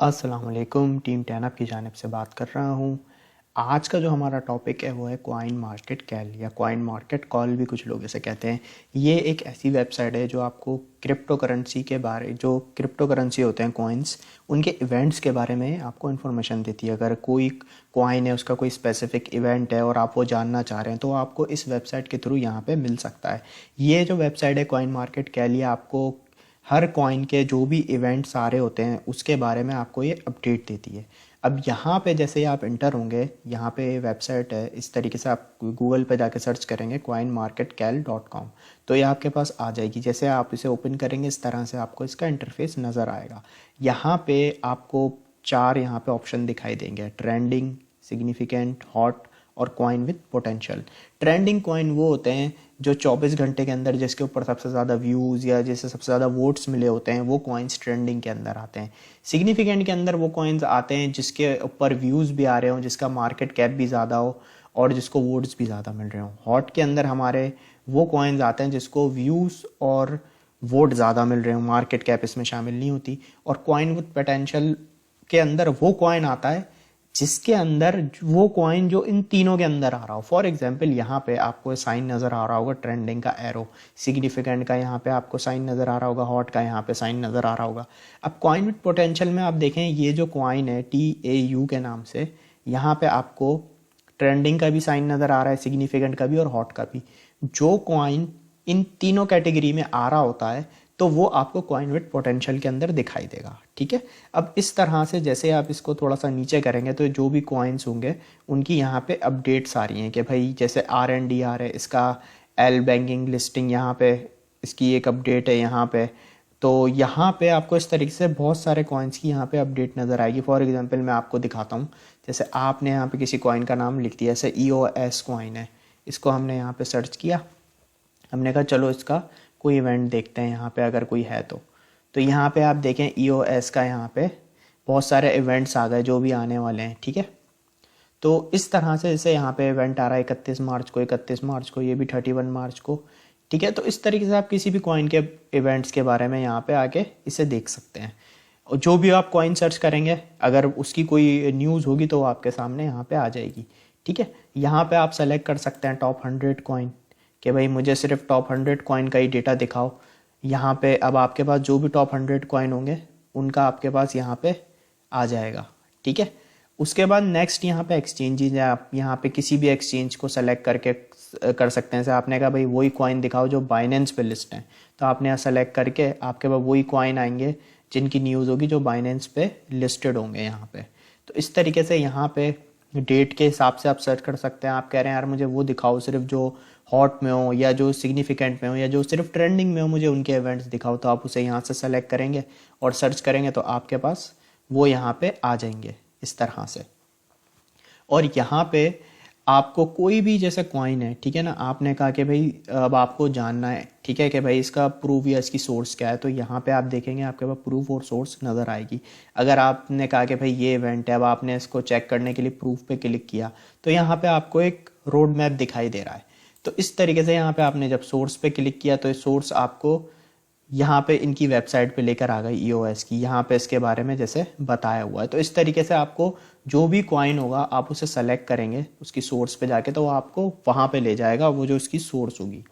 अस्सलाम वालेकुम, team 10 up की जानिब से बात कर रहा हूँ। आज का जो हमारा टॉपिक है वो है कॉइन मार्केट कैल या कॉइन मार्केट कॉल भी कुछ लोग इसे कहते हैं। ये एक ऐसी वेबसाइट है जो आपको क्रिप्टो करेंसी के बारे जो क्रिप्टो करेंसी होते हैं कॉइन्स उनके इवेंट्स के बारे में आपको इन्फॉर्मेशन देती है। अगर कोई कॉइन है उसका कोई स्पेसिफिक इवेंट है और आप वो जानना चाह रहे हैं तो आपको इस वेबसाइट के थ्रू यहाँ पे मिल सकता है। ये जो वेबसाइट है कॉइन मार्केट कैल ये आपको हर कॉइन के जो भी इवेंट्स आ रहे होते हैं उसके बारे में आपको ये अपडेट देती है। अब यहाँ पे जैसे ही आप इंटर होंगे, यहाँ पे वेबसाइट है, इस तरीके से आप गूगल पे जाके सर्च करेंगे coinmarketcal.com तो ये आपके पास आ जाएगी। जैसे आप इसे ओपन करेंगे इस तरह से आपको इसका इंटरफेस नज़र आएगा। यहाँ पे आपको चार यहाँ पे ऑप्शन दिखाई देंगे: ट्रेंडिंग, सिग्निफिकेंट, हॉट और coin with potential. Trending coin वो होते हैं जो 24 घंटे के अंदर जिसके ऊपर सबसे ज़्यादा व्यूज़ या जिसे सबसे ज़्यादा वोट्स मिले होते हैं वो कॉइन्स ट्रेंडिंग के अंदर आते हैं। सिग्निफिकेंट के अंदर वो कॉइन्स आते हैं जिसके ऊपर व्यूज़ भी आ रहे हों, जिसका मार्केट कैप भी ज़्यादा हो और जिसको वोट्स भी ज़्यादा मिल रहे हों। हॉट के अंदर हमारे वो कॉइन्स आते हैं जिसको व्यूज़ और वोट ज़्यादा मिल रहे हों, मार्केट कैप इसमें शामिल नहीं होती। और कॉइन विद पोटेंशियल के अंदर वो कॉइन आता है जिसके अंदर वो कॉइन जो इन तीनों के अंदर आ रहा हो। फॉर एग्जांपल यहाँ पे आपको साइन नज़र आ रहा होगा ट्रेंडिंग का एरो, सिग्निफिकेंट का यहाँ पे आपको साइन नज़र आ रहा होगा, हॉट का यहाँ पे साइन नज़र आ रहा होगा। अब कॉइन विद पोटेंशियल में आप देखें ये जो कॉइन है TAU के नाम से, यहाँ पे आपको ट्रेंडिंग का भी साइन नज़र आ रहा है, सिग्निफिकेंट का भी और हॉट का भी। जो कॉइन इन तीनों कैटेगरी में आ रहा होता है तो वो आपको कॉइन विद पोटेंशियल के अंदर दिखाई देगा। ठीक है, अब इस तरह से जैसे आप इसको थोड़ा सा नीचे करेंगे तो जो भी कॉइन्स होंगे उनकी यहाँ पे अपडेट्स आ रही हैं कि भाई जैसे RNDR है, इसका एल बैंकिंग लिस्टिंग यहाँ पे इसकी एक अपडेट है यहाँ पे। तो यहाँ पे आपको इस तरीके से बहुत सारे कॉइन्स की यहाँ पे अपडेट नज़र आएगी। फॉर एग्जांपल मैं आपको दिखाता हूँ, जैसे आपने यहाँ पे किसी कॉइन का नाम लिख दिया, जैसे EOS कॉइन है, इसको हमने यहाँ पे सर्च किया, हमने कहा चलो इसका कोई इवेंट देखते हैं यहाँ पे अगर कोई है तो यहाँ पे आप देखें EOS का यहाँ पे बहुत सारे इवेंट्स आ गए जो भी आने वाले हैं। ठीक है, तो इस तरह से जैसे यहाँ पे इवेंट आ रहा है 31 मार्च को, 31 मार्च को, ये भी 31 मार्च को। ठीक है, तो इस तरीके से आप किसी भी कॉइन के इवेंट्स के बारे में यहाँ पे आके इसे देख सकते हैं। और जो भी आप कॉइन सर्च करेंगे अगर उसकी कोई न्यूज़ होगी तो वो आपके सामने यहाँ पे आ जाएगी। ठीक है, यहाँ पे आप सेलेक्ट कर सकते हैं टॉप 100 कॉइन कि भाई मुझे सिर्फ टॉप 100 कॉइन का ही डेटा दिखाओ। यहाँ पे अब आपके पास जो भी टॉप 100 कॉइन होंगे उनका आपके पास यहाँ पे आ जाएगा। ठीक है, उसके बाद नेक्स्ट यहाँ पे एक्सचेंजेज है, आप यहाँ पे किसी भी एक्सचेंज को सेलेक्ट करके कर सकते हैं। जैसे आपने कहा भाई वही कॉइन दिखाओ जो बाइनेंस पे लिस्ट है, तो आपने यहाँ सेलेक्ट करके आपके पास वही कॉइन आएंगे जिनकी न्यूज़ होगी जो बाइनेंस पे लिस्टेड होंगे यहाँ पे। तो इस तरीके से यहाँ पे डेट के हिसाब से आप सर्च कर सकते हैं। आप कह रहे हैं यार मुझे वो दिखाओ सिर्फ जो हॉट में हो या जो सिग्निफिकेंट में हो या जो सिर्फ ट्रेंडिंग में हो, मुझे उनके इवेंट्स दिखाओ, तो आप उसे यहाँ से सेलेक्ट करेंगे और सर्च करेंगे तो आपके पास वो यहाँ पे आ जाएंगे इस तरह से। और यहाँ पे आपको कोई भी जैसे कॉइन है, ठीक है ना, आपने कहा कि भाई अब आपको जानना है, ठीक है, कि भाई इसका प्रूफ या इसकी सोर्स क्या है, तो यहाँ पे आप देखेंगे आपके पास प्रूफ और सोर्स नज़र आएगी। अगर आपने कहा कि भाई ये इवेंट है, अब आपने इसको चेक करने के लिए प्रूफ पे क्लिक किया तो यहाँ पे आपको एक रोड मैप दिखाई दे रहा है। तो इस तरीके से यहाँ पे आपने जब सोर्स पे क्लिक किया तो सोर्स आपको यहाँ पे इनकी वेबसाइट पे लेकर आ गई EOS की, यहाँ पे इसके बारे में जैसे बताया हुआ है। तो इस तरीके से आपको जो भी कॉइन होगा आप उसे सेलेक्ट करेंगे उसकी सोर्स पे जाके तो वो आपको वहाँ पे ले जाएगा, वो जो उसकी सोर्स होगी।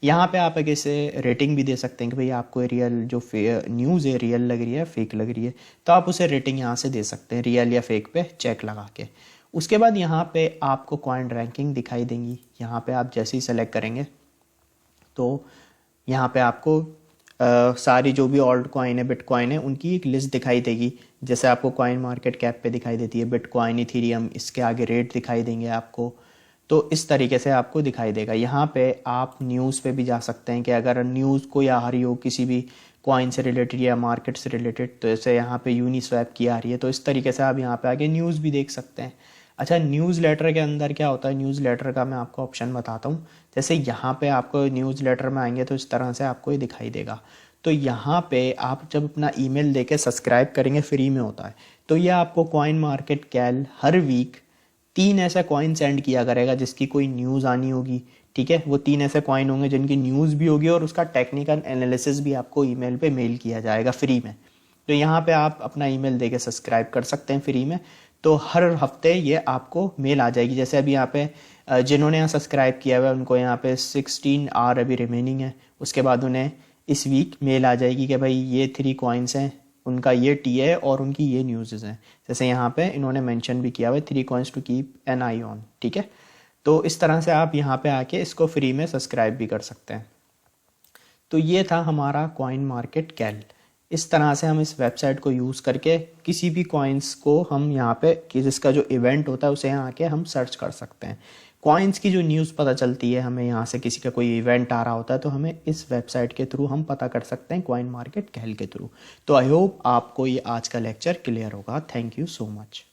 यहाँ पे आप एक इसे रेटिंग भी दे सकते हैं कि भाई आपको रियल जो न्यूज़ है रियल लग रही है फेक लग रही है, तो आप उसे रेटिंग यहाँ से दे सकते हैं रियल या फेक पे चेक लगा के। उसके बाद यहाँ पे आपको कॉइन रैंकिंग दिखाई देंगी। यहाँ पे आप जैसे ही सेलेक्ट करेंगे तो यहाँ पे आपको सारी जो भी ऑल्ट कॉइन है, बिटकॉइन है, उनकी एक लिस्ट दिखाई देगी। जैसे आपको कॉइन मार्केट कैप पे दिखाई देती है बिटकॉइन, इथेरियम, इसके आगे रेट दिखाई देंगे आपको। तो इस तरीके से आपको दिखाई देगा। यहाँ पे आप न्यूज़ पे भी जा सकते हैं कि अगर न्यूज़ कोई आ रही हो किसी भी कॉइन से रिलेटेड या मार्केट से रिलेटेड, तो जैसे यहाँ पे यूनिस्वैप की आ रही है तो इस तरीके से आप यहाँ पे आगे न्यूज़ भी देख सकते हैं। अच्छा, न्यूज़लेटर के अंदर क्या होता है, न्यूज़लेटर का मैं आपको ऑप्शन बताता हूँ। जैसे यहाँ पे आपको न्यूज़लेटर में आएंगे तो इस तरह से आपको ये दिखाई देगा। तो यहाँ पे आप जब अपना ईमेल देके सब्सक्राइब करेंगे, फ्री में होता है, तो ये आपको कॉइन मार्केट कैल हर वीक 3 ऐसा कॉइन सेंड किया करेगा जिसकी कोई न्यूज़ आनी होगी। ठीक है, वो 3 ऐसे कॉइन होंगे जिनकी न्यूज़ भी होगी और उसका टेक्निकल एनालिसिस भी आपको ईमेल पे मेल किया जाएगा फ्री में। तो यहाँ पे आप अपना ईमेल देके सब्सक्राइब कर सकते हैं फ्री में। तो हर हफ्ते ये आपको मेल आ जाएगी। जैसे अभी यहाँ पे जिन्होंने यहाँ सब्सक्राइब किया हुआ है उनको यहाँ पे 16 आवर अभी रिमेनिंग है। उसके बाद उन्हें इस वीक मेल आ जाएगी कि भाई ये 3 कॉइन्स हैं, उनका ये टी है और उनकी ये न्यूज़ हैं। जैसे यहाँ पे इन्होंने मेंशन भी किया हुआ है 3 coins to keep an eye on, ठीक है। तो इस तरह से आप यहाँ पे आके इसको फ्री में सब्सक्राइब भी कर सकते हैं। तो ये था हमारा कॉइन मार्केट कैल। इस तरह से हम इस वेबसाइट को यूज़ करके किसी भी कॉइन्स को हम यहाँ पे कि जिसका जो इवेंट होता है उसे यहाँ आके हम सर्च कर सकते हैं। कॉइन्स की जो न्यूज़ पता चलती है हमें, यहाँ से किसी का कोई इवेंट आ रहा होता है तो हमें इस वेबसाइट के थ्रू हम पता कर सकते हैं, कॉइन मार्केट कैल के थ्रू। तो आई होप आपको ये आज का लेक्चर क्लियर होगा। Thank you so much.